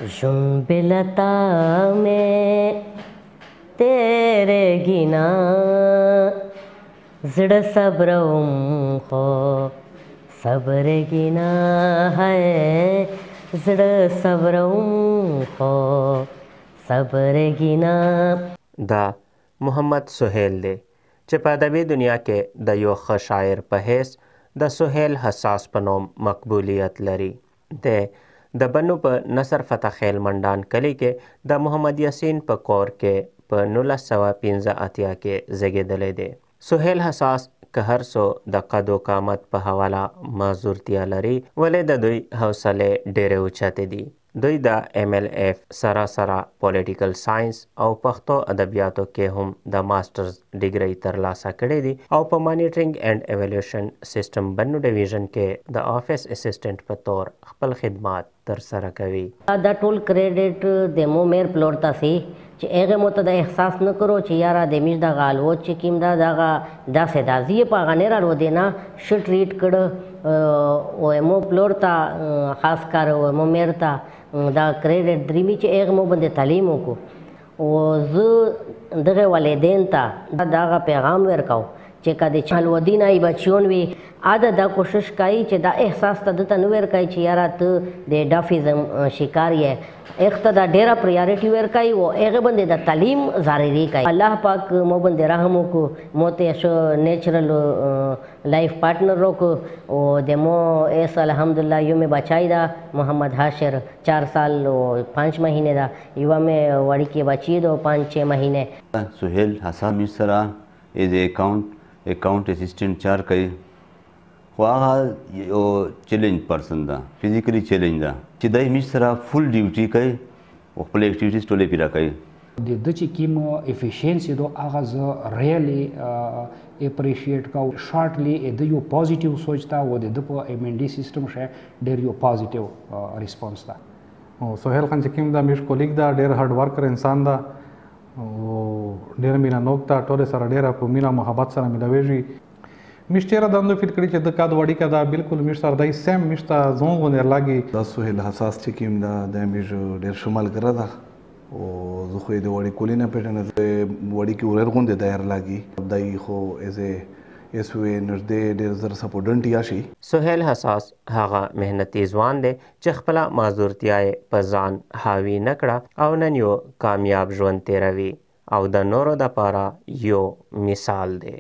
झुंबिलता में तेरे गिना जड़ सब्रम हो सब्र गिना है जड़ सब्रम हो सब्र गिना। دا محمد سهیل دی چې په ادبي دنیا کې د یو ښه شاعر په حیث د سهیل حساس په نوم مقبولیت لري. د بنو په نصر فتح خیل منډان کلي کې د محمد یاسین په کور کې په 1985 کې زیږېدلی دی. سهیل حساس که هر څو د قد و قامت په حواله معذورتیا لري ولې د دوی حوصلې ډېرې اوچتې دي. دوی د MLF سره پولیټیکل ساینس او پښتو ادبیاتو کې هم د ماسټرز ډیګري ترلاسه کړې دي او په مانیټرینګ اینډ ایوالویشن سیستم بنو ډیویژن کې د آفیس اسسټنټ په تور خپل خدمات ترسره کوي. دا ټول کریډټ د مومر پلورتا سي چې هغه مو ته د احساس نه کړو چې یاره د میش د غالو چې کیم دا دغه داسې دازي په هغه نه راړو دی نه ښه ټریټ کړه او مو پلورتا خاص کار او مو میرتا دا کریډټ دریمي چې هغه مو باندې تعلیم وکړو او زه دغه والدین ته دغه پیغام ورکاو چې کله چالودین ای بچون وي اده دا کوشش کوي چې دا احساس ته دته نو ورکای چې یاره ته د ډافیزم شکار یې اخته دا ډیره پریارټي ورکای او هغه باندې د تعلیم ضروري کوي. الله پاک مو باندې رحم وکړو مو ته شو نیچرل لایف پارټنر وکړو او د مو ایس الحمدلله یو مې بچای دا محمد حاشر 4 سال و 5 مہینے دا یو مې وړي کې بچی دو 5-6 مہینے. سهیل حسام سره از اکاؤنٹ اسسٹنٹ چار کوي خو هغه یو چیلنج پرسن ده فزیکلی چیلنج ده چې دای میش سره فل ډیوټي کوي او خپل اکټیویټیز ټولې پیرا کوي. د چې کوم افیشنسي دو هغه زه ریلی اپریشیټ کوم شارټلی د یو پوزټیو سوچ تا و د په MND سیستم شه ډیر یو پوزټیو ریسپانس تا. او سهیل خان چې کوم دا میش کولیګ دا ډیر هارد ورکر انسان دا او ډیر مینا نوکتا ټول سره ډیر په مینا محبت سره ملويږي. مشتره د اندو فکر کړی چې د کاد وړي کدا بالکل مشتر دای سیم مشتا زون غونډه لاګي. دا سهیل حساس چې کیم دا د میج ډیر شمال ګره ده او زه خو د وړي کولینه پټنه وړي کې ورر غونډه دایر لاګي دای خو از اس وی نږدې ډیر زر سپورټنټ یا شي. سهیل حساس هغه مهنتي ځوان دی چې خپل معذورتیا په ځان حاوی نکړه او نن یو کامیاب ژوند تیروي او د نورو د پاره یو مثال دی.